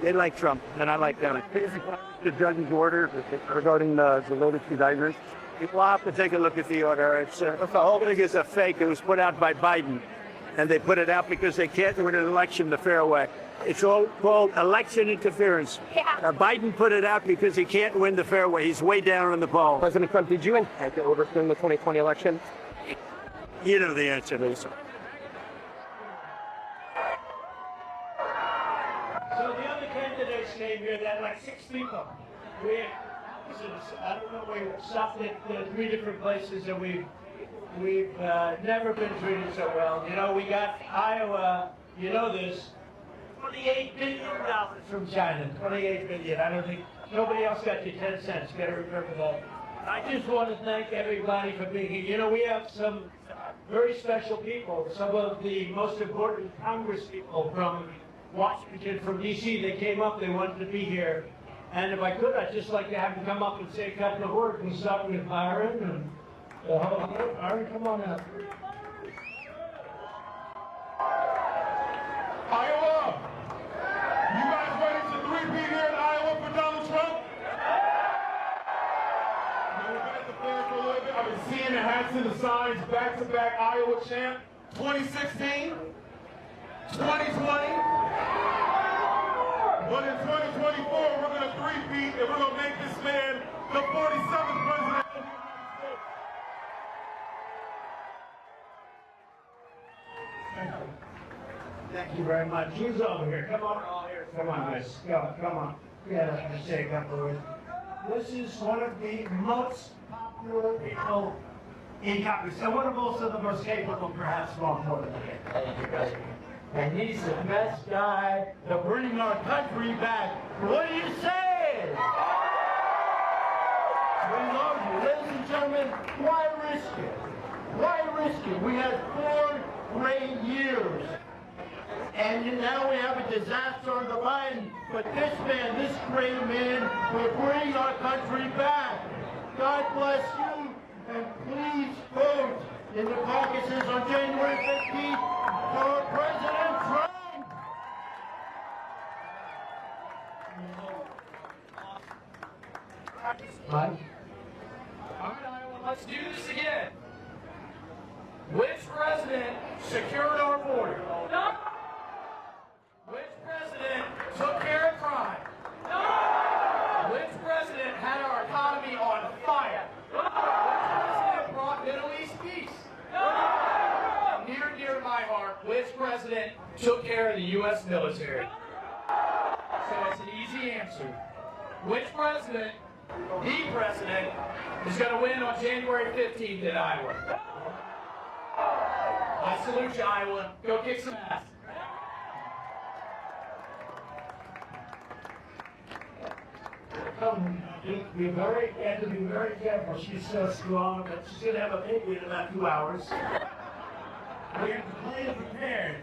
They like Trump, and I like them. The judge's order regarding the loaded indictments. We'll have to take a look at the order. The whole thing is a fake. It was put out by Biden, and they put it out because they can't win an election the fair way. It's all called election interference. Biden put it out because he can't win the fair way. He's way down in the poll. President Trump, did you intend to overturn the 2020 election? You know the answer to this. So the other candidates came here, they had like 6 people. I don't know, we stopped at 3 different places, and we've never been treated so well. You know, we got Iowa, you know this, $28 billion from China, $28 billion. I don't think, nobody else got you 10 cents, you gotta remember that. I just want to thank everybody for being here. You know, we have some very special people, some of the most important Congress people from Washington, from DC. They came up, they wanted to be here. And if I could, I'd just like to have them come up and say a couple of words. We'll start with Byron. And, Byron, come on up. Iowa! You guys ready to 3-peat here in Iowa for Donald Trump? Now we've been at the fair for a little bit. I've been seeing the hats and the signs, back-to-back Iowa champ, 2016, 2020. But in 2024, we're going to 3-peat, and we're going to make this man the 47th president of the United States. Thank you very much. Who's over here? Come on, all here. Come on, guys. Come on. Yeah, let me say a couple of words. This is one of the most popular people in Congress, and one of also the most capable, perhaps more importantly. And he's the best guy to bring our country back. What do you say? We love you. Ladies and gentlemen, why risk it? Why risk it? We had 4 great years. And now we have a disaster on the line. But this man, this great man, will bring our country back. God bless you. And please vote in the caucuses on January 15th for President Trump. Mike? All right, Iowa, let's do this again. Which president secured our border? No. Which president took care of crime? No. Which president had our economy on fire? No. Which president brought Middle East peace? No. Near and dear to my heart, which president took care of the U.S. military? So it's an easy answer. Which president, the president, is going to win on January 15th in Iowa? I salute you, Iowa. Go kick some ass. You have to be very careful. She's so strong, but she's going to have a baby in about 2 hours. We're completely prepared.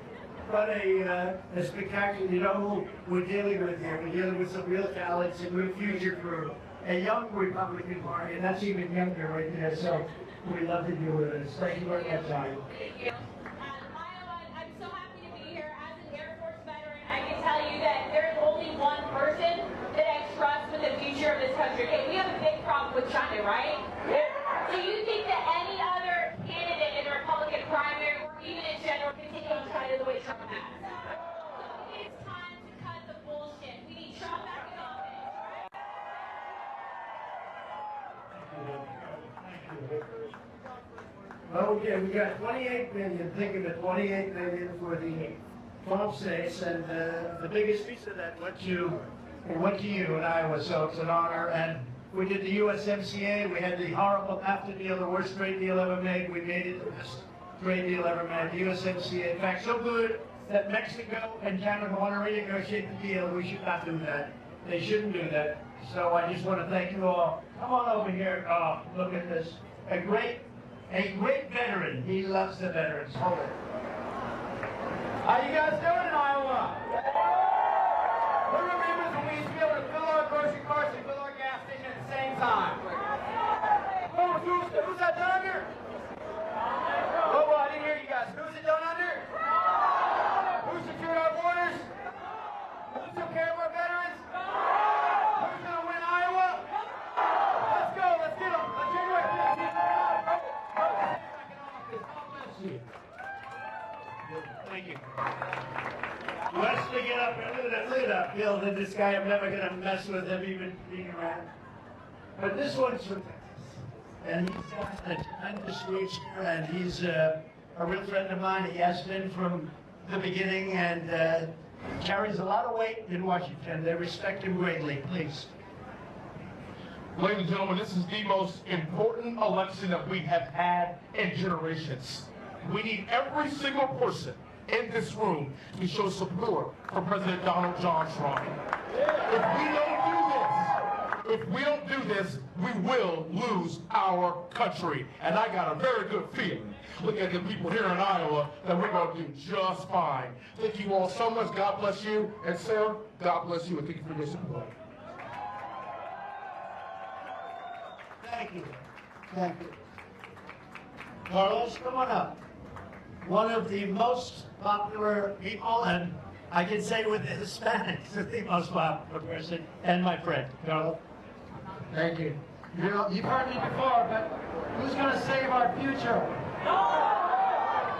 But a spectacular, you know who we're dealing with here. We're dealing with some real talents and real future for a young Republican Party, and that's even younger right there. So we'd love to do with us. Thank you very much, Iowa. Thank you. Iowa, I'm so happy to be here. As an Air Force veteran, I can tell you that there's only one person that I trust with the future of this country. Okay, we have a big problem with China, right? Do you think that any other candidate in the Republican primary or even in general can take on China the way Trump has? It's time to cut the bullshit. We need Trump back in office. Okay, we got 28 million. Think of it, 28 million for the 12 states, and the biggest piece of that went to you in Iowa. So it's an honor. And we did the USMCA. We had the horrible NAFTA deal, the worst trade deal ever made. We made it the best trade deal ever made. The USMCA, in fact, so good that Mexico and Canada want to renegotiate the deal. We should not do that. They shouldn't do that. So I just want to thank you all. Come on over here. Oh, look at this. A great veteran. He loves the veterans. Hold it. How you guys doing in Iowa? Who remembers when we used to be able to fill our grocery carts and fill our gas station at the same time? Who's that down under? Oh, well, I didn't hear you guys. Who's it down under? Who secured our borders? Wesley, get up here. Look at that Bill. This guy, I'm never going to mess with him even being around. But this one's from Texas. And he's got a tremendous reach here, and he's a real friend of mine. He has been from the beginning and carries a lot of weight in Washington. They respect him greatly. Please. Ladies and gentlemen, this is the most important election that we have had in generations. We need every single person in this room to show support for President Donald John Trump. If we don't do this, we will lose our country. And I got a very good feeling, looking at the people here in Iowa, that we're going to do just fine. Thank you all so much. God bless you. And Sarah, God bless you, and thank you for your support. Thank you. Thank you. Carlos, come on up. One of the most popular people, and I can say with the Hispanics, the most popular person, and my friend, Carlos. Thank you. You know, you've heard me before, but who's going to save our future?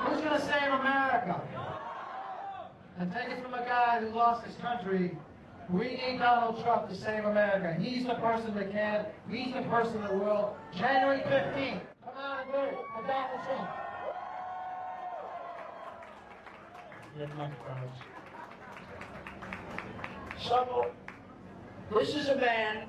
Who's going to save America? And take it from a guy who lost his country. We need Donald Trump to save America. He's the person that can. He's the person that will. January 15th, come out and vote for Donald Trump. So, this is a man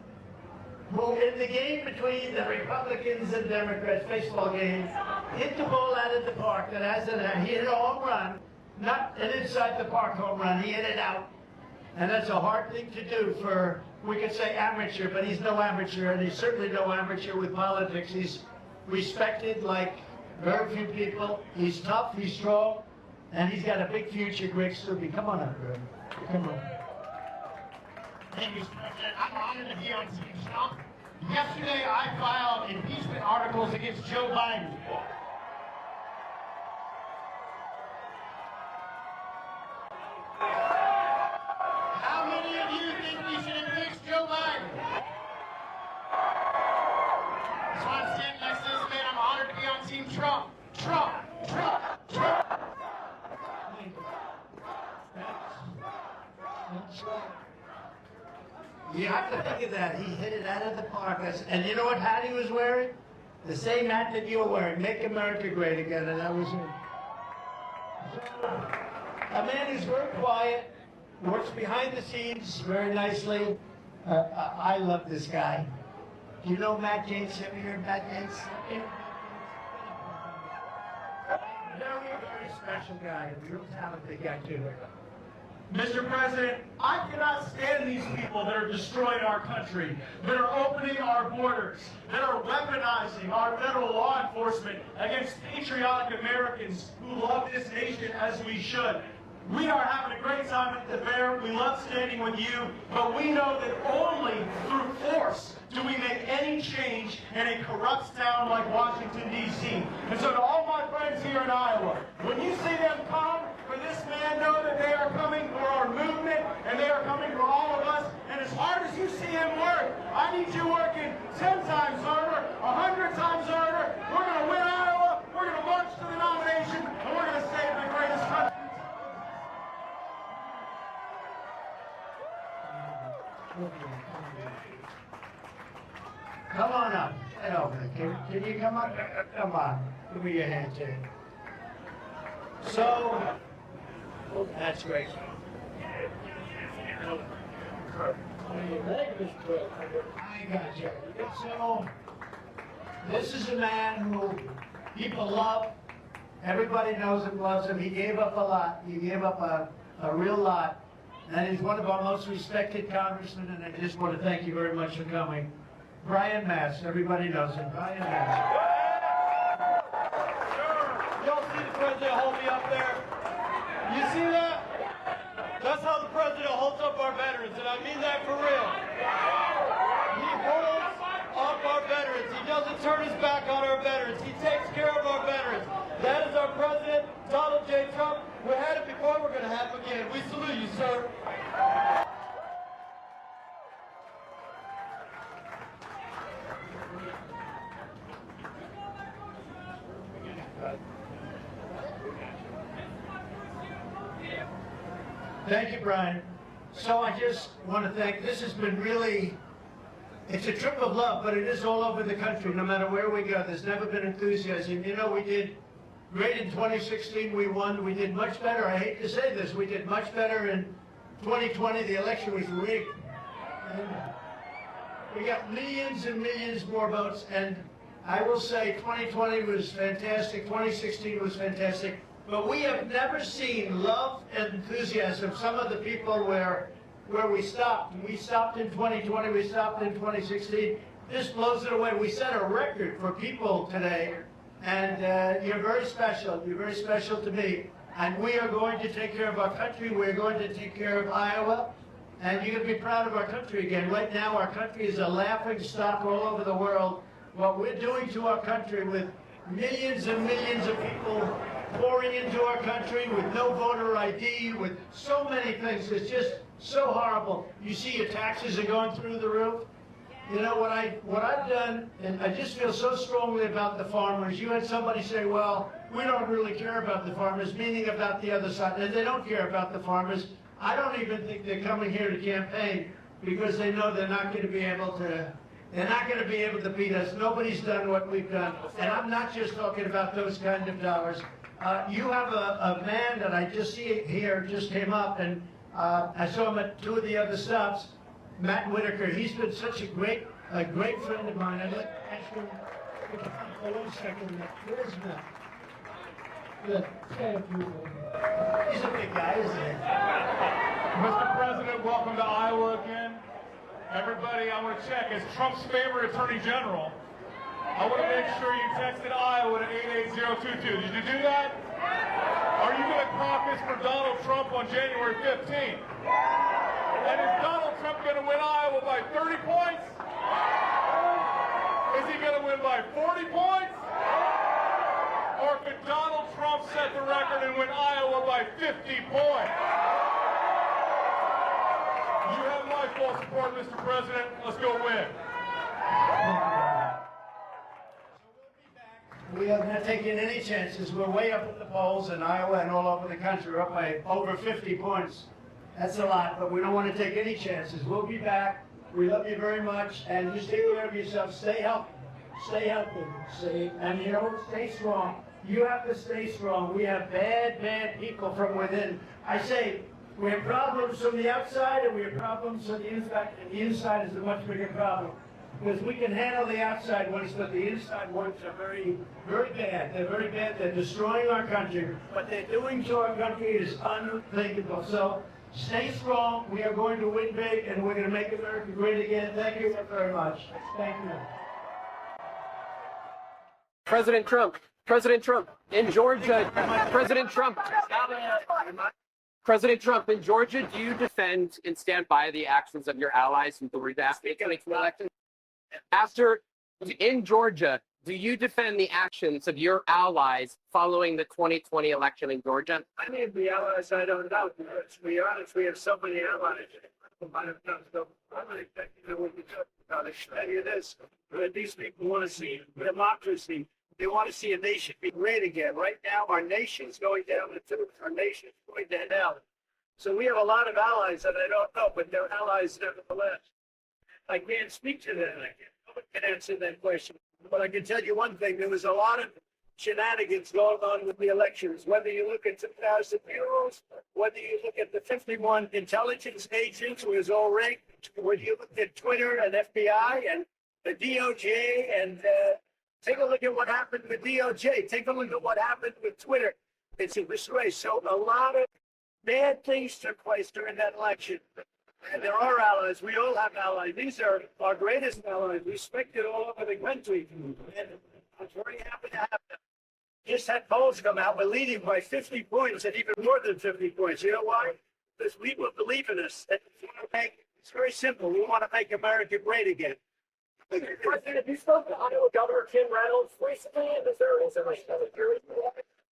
who, in the game between the Republicans and Democrats, baseball game, hit the ball out of the park that has he hit a home run, not an inside the park home run, he hit it out. And that's a hard thing to do for, we could say amateur, but he's no amateur, and he's certainly no amateur with politics. He's respected like very few people. He's tough, he's strong, and he's got a big future. Greg Stubbe, come on up, Greg. Come on. Thank you, Mr. President. I'm honored to be on Team Trump. Yesterday, I filed impeachment articles against Joe Biden. How many of you think we should impeach Joe Biden? That's why I'm standing next to this man. I'm honored to be on Team Trump. Trump, Trump, Trump. You have to think of that. He hit it out of the park. And you know what hat he was wearing? The same hat that you were wearing. Make America Great Again. And that was him. A man who's very quiet, works behind the scenes very nicely. I love this guy. Do you know Matt Gaetz? Have you heard Matt Gaetz? Very, very special guy. A real talented guy, too. Mr. President, I cannot stand these people that are destroying our country, that are opening our borders, that are weaponizing our federal law enforcement against patriotic Americans who love this nation as we should. We are having a great time at the fair. We love standing with you, but we know that only through force do we make any change in a corrupt town like Washington, D.C. And so to all my friends here in Iowa, when you see them come for this man, know that they are coming for our movement, and they are coming for all of us. And as hard as you see him work, I need you working 10 times harder, 100 times harder. We're going to win Iowa, we're going to march to the nomination, and we're going to save the greatest country. Come on up. Get over there. Can you come up? Come on. Give me your hand, Jay. So, that's great. I got you. So, this is a man who people love. Everybody knows him, loves him. He gave up a lot. He gave up a real lot. And he's one of our most respected congressmen, and I just want to thank you very much for coming. Brian Mass, everybody knows him. Brian Mass. Y'all see the president hold me up there? You see that? That's how the president holds up our veterans, and I mean that for real. He holds up our veterans. He doesn't turn his back on our veterans. He takes care of our veterans. That is our president, Donald J. Trump. We had it before, we're going to have it again. We salute you, sir. Thank you, Brian. So I just want to thank, this has been really, it's a trip of love, but it is all over the country, no matter where we go. There's never been enthusiasm. You know, we did great in 2016, we won. We did much better, I hate to say this, we did much better in 2020. The election was rigged. And we got millions and millions more votes, and I will say 2020 was fantastic, 2016 was fantastic, but we have never seen love and enthusiasm. Some of the people where we stopped. We stopped in 2020, we stopped in 2016. This blows it away. We set a record for people today, and you're very special. You're very special to me. And we are going to take care of our country. We're going to take care of Iowa. And you can be proud of our country again. Right now, our country is a laughing stock all over the world. What we're doing to our country with millions and millions of people pouring into our country with no voter ID, with so many things, it's just so horrible. You see your taxes are going through the roof. You know, what I've done, and I just feel so strongly about the farmers. You had somebody say, well, we don't really care about the farmers, meaning about the other side. And they don't care about the farmers. I don't even think they're coming here to campaign because they know they're not going to be able to beat us. Nobody's done what we've done. And I'm not just talking about those kind of dollars. You have a man that I just see here, just came up, and I saw him at two of the other stops, Matt Whitaker. He's been such a great friend of mine. I'd like to ask him, hold on a second. Where's Matt? Good. Say a few words. He's a big guy, isn't he? Mr. President, welcome to Iowa again. Everybody, I want to check, as Trump's favorite attorney general, I want to make sure you texted Iowa to 88022. Did you do that? Are you going to caucus for Donald Trump on January 15th? And is Donald Trump going to win Iowa by 30 points? Is he going to win by 40 points? Or could Donald Trump set the record and win Iowa by 50 points? You have my full support, Mr. President. Let's go win. We are not taking any chances. We're way up in the polls in Iowa and all over the country. We're up by over 50 points. That's a lot, but we don't want to take any chances. We'll be back. We love you very much, and just take care of yourself. Stay healthy. Stay healthy. See? And you know, stay strong. You have to stay strong. We have bad people from within. I say, we have problems from the outside and we have problems from the inside, and the inside is a much bigger problem. Because we can handle the outside ones, but the inside ones are very, very bad. They're very bad. They're destroying our country. What they're doing to our country is unthinkable. So stay strong. We are going to win big, and we're going to make America great again. Thank you very much. Thank you. President Trump, in Georgia, President Trump, in Georgia, do you defend and stand by the actions of your allies who were after the 2022 election? In Georgia, do you defend the actions of your allies following the 2020 election in Georgia? I mean, the allies, I don't know. To be honest, we have so many allies. I don't know. So I'm not expecting to know what you're talking about. I should tell you this. These people want to see democracy. They want to see a nation be great again. Right now, our nation's going down the tubes. Our nation's going down. So we have a lot of allies that I don't know, but they're allies nevertheless. I can't speak to that. No one can answer that question. But I can tell you one thing. There was a lot of shenanigans going on with the elections. Whether you look at 2,000 bureaus, whether you look at the 51 intelligence agents who was all rigged, whether you look at Twitter and FBI and the DOJ and take a look at what happened with DOJ. Take a look at what happened with Twitter. It's a disgrace. So a lot of bad things took place during that election. And there are allies. We all have allies. These are our greatest allies, respected all over the country. And I'm very happy to have them. Just had polls come out. We're leading by 50 points and even more than 50 points. You know why? Because we will believe in us. It's very simple. We want to make America great again. President, have you spoken to Iowa Governor Kim Reynolds recently in Missouri?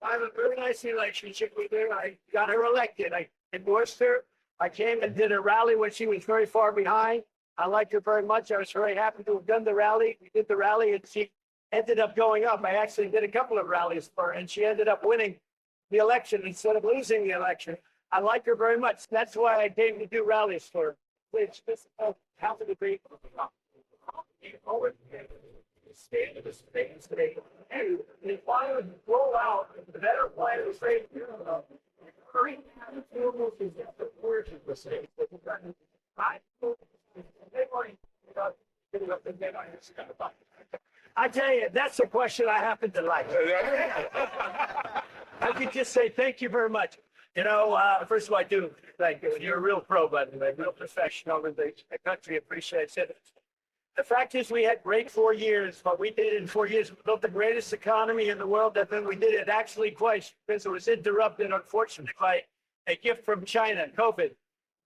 I have a very nice relationship with her. I got her elected. I endorsed her. I came and did a rally when she was very far behind. I liked her very much. I was very happy to have done the rally. We did the rally and she ended up going up. I actually did a couple of rallies for her and she ended up winning the election instead of losing the election. I like her very much. That's why I came to do rallies for her. Which this happened to be stand of the states today. And they finally roll out the better plan of state. Almost is the portion of the state. I tell you, that's the question I happen to like. I could just say thank you very much. You know, first of all, I do thank you. You're a real pro, by the way, real professional, and the country appreciates it. The fact is, we had great 4 years. What we did in 4 years, we built the greatest economy in the world. And then we did it actually twice because it was interrupted, unfortunately, by a gift from China, COVID.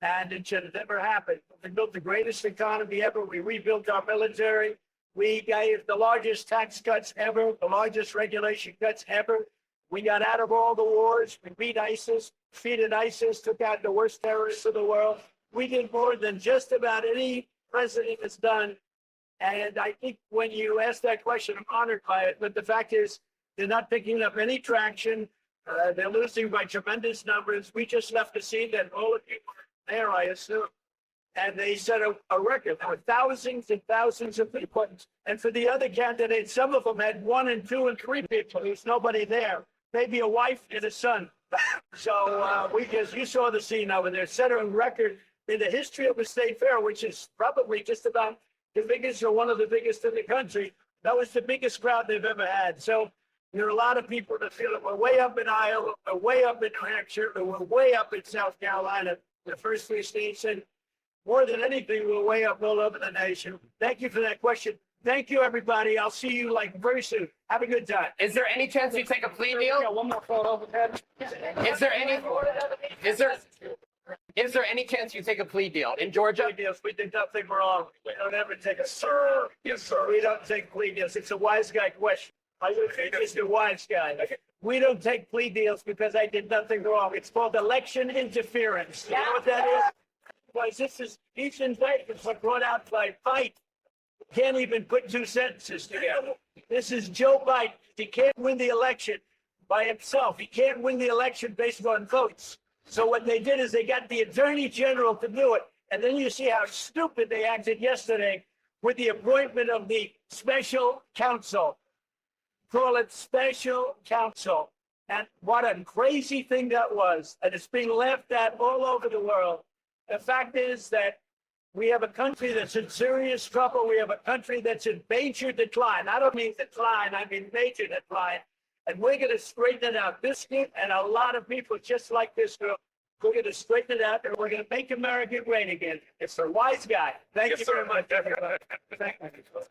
And it should have never happened. We built the greatest economy ever. We rebuilt our military. We gave the largest tax cuts ever, the largest regulation cuts ever. We got out of all the wars. We beat ISIS, defeated ISIS, took out the worst terrorists of the world. We did more than just about any president has done. And I think when you ask that question, I'm honored by it. But the fact is, they're not picking up any traction. They're losing by tremendous numbers. We just left the scene that all of you were there, I assume. And they set a record. There were thousands and thousands of people. And for the other candidates, some of them had 1 and 2 and 3 people. There's nobody there. Maybe a wife and a son. So you saw the scene over there, set a record in the history of the state fair, which is probably just about the biggest or one of the biggest in the country. That was the biggest crowd they've ever had. So there are a lot of people that feel that we're way up in Iowa, we're way up in New Hampshire, and we're way up in South Carolina, the first 3 states. And more than anything, we're way up all over the nation. Thank you for that question. Thank you, everybody. I'll see you very soon. Have a good time. Is there any chance you take a plea deal? Yeah, one more photo. Is there any chance you take a plea deal in Georgia? Plea deals. We did nothing wrong. We don't ever take a sir. Yes, sir. We don't take plea deals. It's a wise guy question. It's a wise guy. We don't take plea deals because I did nothing wrong. It's called election interference. You know what that is? Because these indictments were brought out by Fight. Can't even put 2 sentences together. This is Joe Biden. He can't win the election by himself. He can't win the election based on votes. So what they did is they got the attorney general to do it. And then you see how stupid they acted yesterday with the appointment of the special counsel. Call it special counsel. And what a crazy thing that was. And it's being laughed at all over the world. The fact is that we have a country that's in serious trouble. We have a country that's in major decline. I don't mean decline, I mean major decline. And we're going to straighten it out. This group and a lot of people just like this group, we're going to straighten it out and we're going to make America great again. It's a wise guy. Thank you very much, everybody. Thank you.